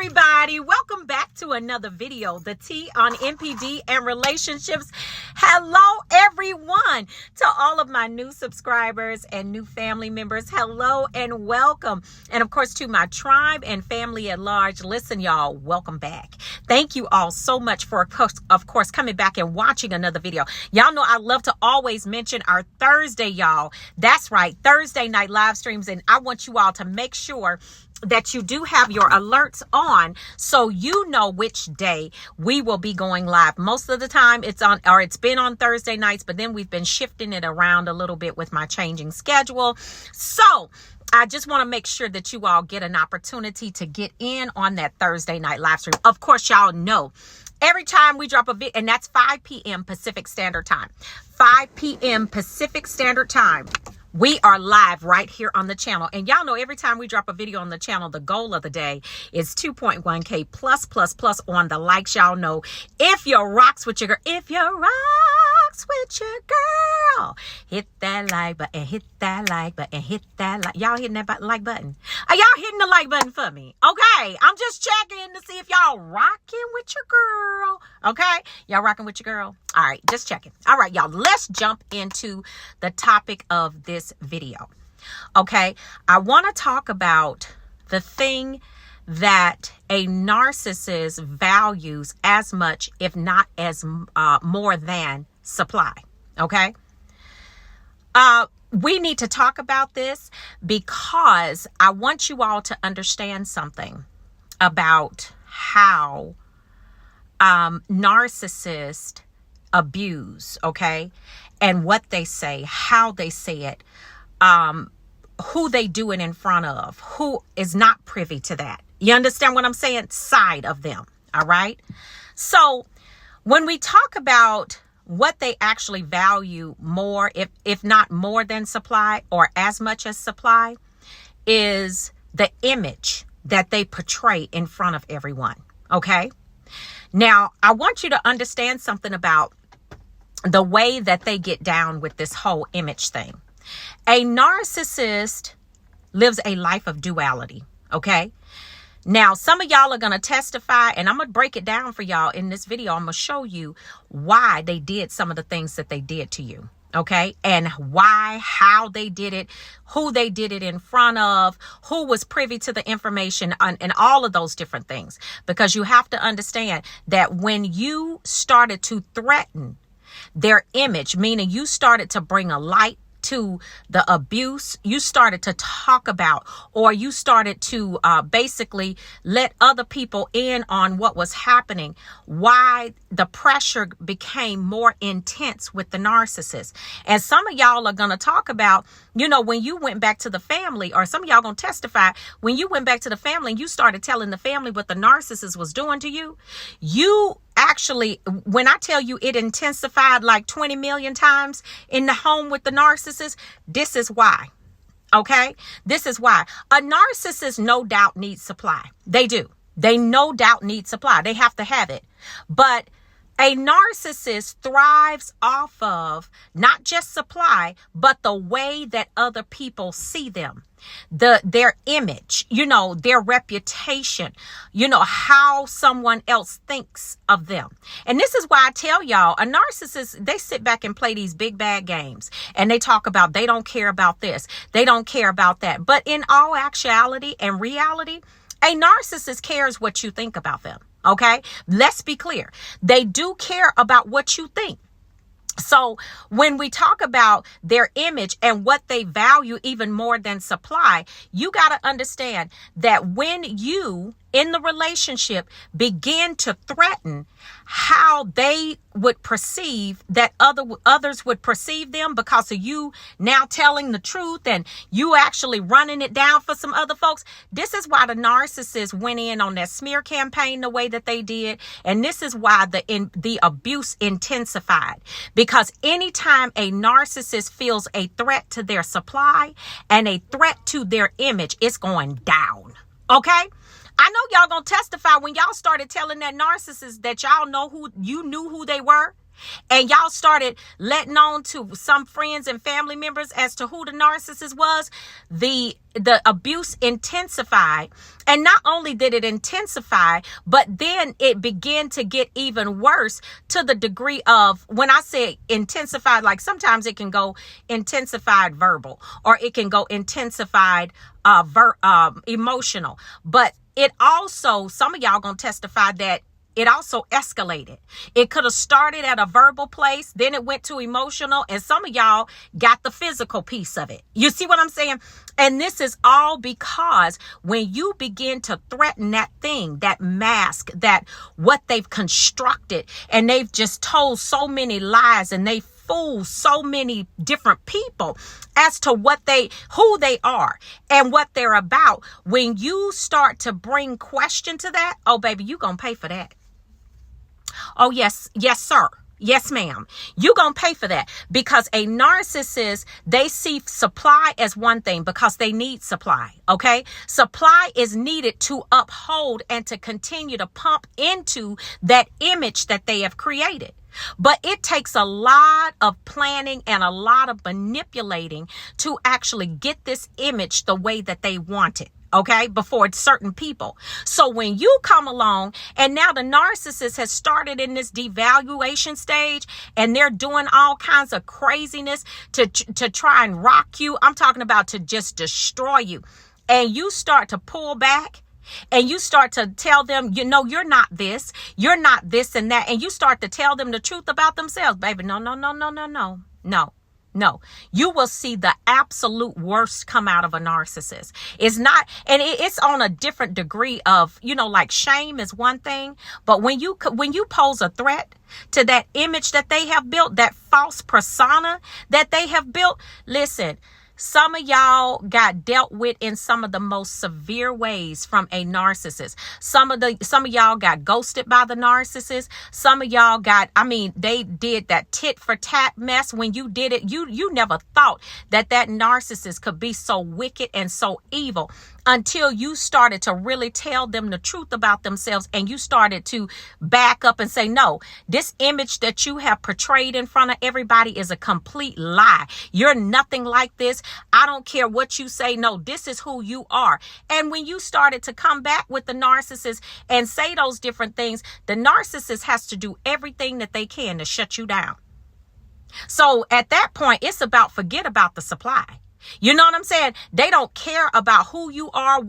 everybody, welcome back to another video, the T on NPD and relationships. Hello everyone, to all of my new subscribers and new family members, hello and welcome. And of course to my tribe and family at large, listen y'all, welcome back. Thank you all so much for of course coming back and watching another video. Y'all know I love to always mention our Thursday, y'all. That's right, Thursday night live streams, and I want you all to make sure that you do have your alerts on so you know which day we will be going live. Most of the time it's been on Thursday nights, but then we've been shifting it around a little bit with my changing schedule. So I just want to make sure that you all get an opportunity to get in on that Thursday night live stream. Of course, y'all know every time we drop a video, and that's 5 p.m. Pacific Standard Time, 5 p.m. Pacific Standard Time. We are live right here on the channel. And y'all know every time we drop a video on the channel, the goal of the day is 2.1K plus on the likes. Y'all know if you rocks with your girl, hit that like button, hit that like button, hit that like. Y'all hitting that like button? Are y'all hitting the like button for me? Okay, I'm just checking to see if y'all rocking with your girl. Okay, y'all rocking with your girl? All right, just checking. All right, y'all, let's jump into the topic of this video. Okay, I want to talk about the thing that a narcissist values as much, if not as more than supply. Okay. We need to talk about this because I want you all to understand something about how narcissists abuse, okay, and what they say, how they say it, who they do it in front of, who is not privy to that. You understand what I'm saying? Side of them. All right. So when we talk about what they actually value more, if not more than supply or as much as supply, is the image that they portray in front of everyone. Okay. Now, I want you to understand something about the way that they get down with this whole image thing. A narcissist lives a life of duality. Okay. Now, some of y'all are going to testify, and I'm going to break it down for y'all in this video. I'm going to show you why they did some of the things that they did to you. Okay. And why, how they did it, who they did it in front of, who was privy to the information, and all of those different things. Because you have to understand that when you started to threaten their image, meaning you started to bring a light to the abuse, you started to talk about, or you started to basically let other people in on what was happening, why the pressure became more intense with the narcissist. And some of y'all are going to talk about, when you went back to the family, or some of y'all going to testify, when you went back to the family and you started telling the family what the narcissist was doing to you, actually, when I tell you it intensified like 20 million times in the home with the narcissist, this is why. Okay, this is why. A narcissist no doubt needs supply. They do. They no doubt need supply. They have to have it. But a narcissist thrives off of not just supply, but the way that other people see them, their image, their reputation, how someone else thinks of them. And this is why I tell y'all, a narcissist, they sit back and play these big bad games, and they talk about they don't care about this, they don't care about that. But in all actuality and reality, a narcissist cares what you think about them. Okay, let's be clear. They do care about what you think. So when we talk about their image and what they value even more than supply, you got to understand that when you in the relationship begin to threaten how they would perceive that others would perceive them because of you now telling the truth and you actually running it down for some other folks. This is why the narcissist went in on that smear campaign the way that they did. And this is why the abuse intensified, because anytime a narcissist feels a threat to their supply and a threat to their image, it's going down. Okay. I know y'all gonna testify when y'all started telling that narcissist that y'all knew who they were. and y'all started letting on to some friends and family members as to who the narcissist was, the abuse intensified. And not only did it intensify, but then it began to get even worse to the degree of, when I say intensified, like sometimes it can go intensified verbal, or it can go intensified emotional. But it also, some of y'all gonna testify that it also escalated. It could have started at a verbal place, then it went to emotional, and some of y'all got the physical piece of it. You see what I'm saying? And this is all because when you begin to threaten that thing, that mask, that what they've constructed, and they've just told so many lies, and they fool so many different people as to who they are and what they're about. When you start to bring question to that, oh baby, you gonna pay for that. Oh, yes, sir. Yes, ma'am. You're going to pay for that, because a narcissist, they see supply as one thing because they need supply. Okay. Supply is needed to uphold and to continue to pump into that image that they have created. But it takes a lot of planning and a lot of manipulating to actually get this image the way that they want it. Okay, before certain people. So when you come along and now the narcissist has started in this devaluation stage, and they're doing all kinds of craziness to try and rock you. I'm talking about to just destroy you. And you start to pull back, and you start to tell them, you know, you're not this and that. And you start to tell them the truth about themselves. Baby, no, you will see the absolute worst come out of a narcissist. It's not, and it's on a different degree of, you know, like shame is one thing. But when you pose a threat to that image that they have built, that false persona that they have built, listen, some of y'all got dealt with in some of the most severe ways from a narcissist. Some of y'all got ghosted by the narcissist. Some of y'all they did that tit for tat mess. When you did it, you never thought that narcissist could be so wicked and so evil, until you started to really tell them the truth about themselves, and you started to back up and say, no, this image that you have portrayed in front of everybody is a complete lie. You're nothing like this. I don't care what you say. No, this is who you are. And when you started to come back with the narcissist and say those different things, the narcissist has to do everything that they can to shut you down. So at that point, it's about forget about the supply. You know what I'm saying? They don't care about who you are,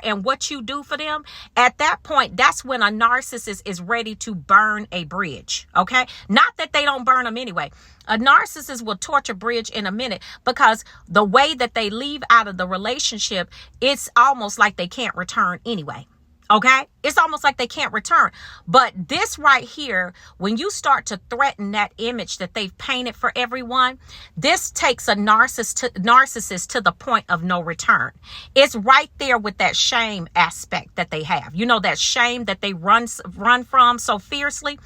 and what you do for them. At that point, that's when a narcissist is ready to burn a bridge. Okay. Not that they don't burn them anyway. A narcissist will torch a bridge in a minute, because the way that they leave out of the relationship, it's almost like they can't return anyway. Okay. It's almost like they can't return. But this right here, when you start to threaten that image that they've painted for everyone, this takes a narcissist to the point of no return. It's right there with that shame aspect that they have. You know, that shame that they run from so fiercely.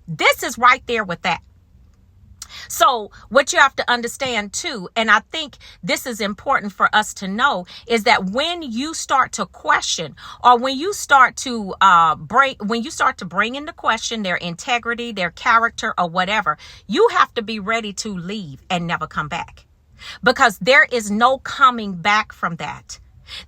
This is right there with that. So what you have to understand too, and I think this is important for us to know, is that when you start to question, or when you start to bring into question their integrity, their character, or whatever, you have to be ready to leave and never come back, because there is no coming back from that.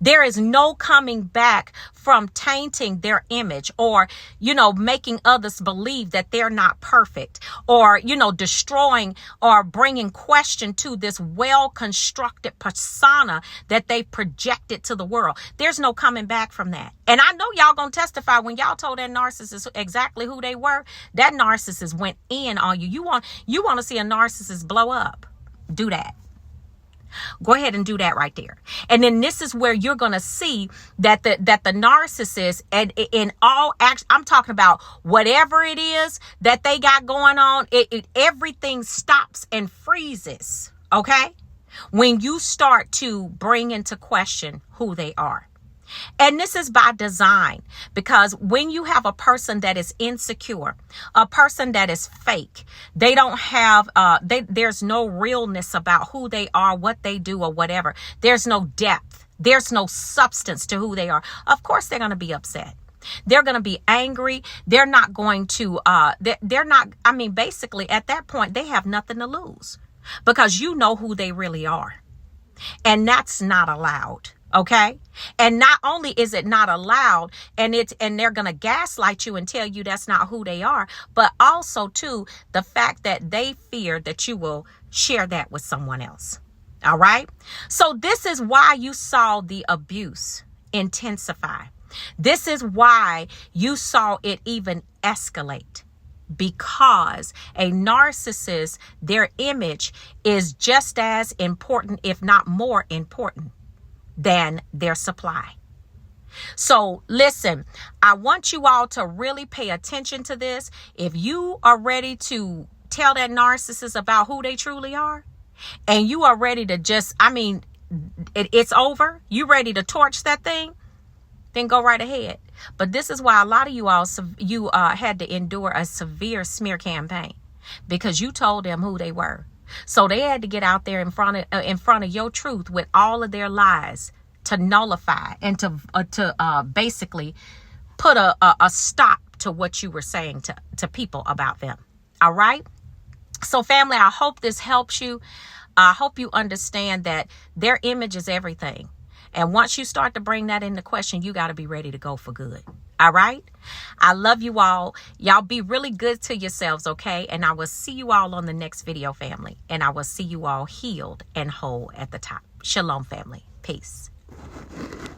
There is no coming back from tainting their image, or, you know, making others believe that they're not perfect, or, you know, destroying or bringing question to this well-constructed persona that they projected to the world. There's no coming back from that. And I know y'all gonna testify when y'all told that narcissist exactly who they were. That narcissist went in on you. You want to see a narcissist blow up? Do that. Go ahead and do that right there. And then this is where you're going to see that the narcissist, and in all action, I'm talking about whatever it is that they got going on, everything stops and freezes. Okay. When you start to bring into question who they are. And this is by design, because when you have a person that is insecure, a person that is fake, they don't have, there's no realness about who they are, what they do, or whatever. There's no depth. There's no substance to who they are. Of course, they're going to be upset. They're going to be angry. They're not going to, they're not, I mean, basically at that point, they have nothing to lose because you know who they really are. And that's not allowed. Okay. And not only is it not allowed, and they're going to gaslight you and tell you that's not who they are, but also too, the fact that they fear that you will share that with someone else. All right. So this is why you saw the abuse intensify. This is why you saw it even escalate, because a narcissist, their image is just as important, if not more important, than their supply. So listen, I want you all to really pay attention to this. If you are ready to tell that narcissist about who they truly are, and you are ready to just, I mean, it's over, you ready to torch that thing, then go right ahead. But this is why a lot of you all, had to endure a severe smear campaign, because you told them who they were. So they had to get out there in front of your truth with all of their lies to nullify and to basically put a stop to what you were saying to people about them. All right. So family, I hope this helps you. I hope you understand that their image is everything. And once you start to bring that into question, you got to be ready to go for good. All right. I love you all. Y'all be really good to yourselves. Okay. And I will see you all on the next video, family. And I will see you all healed and whole at the top. Shalom, family. Peace.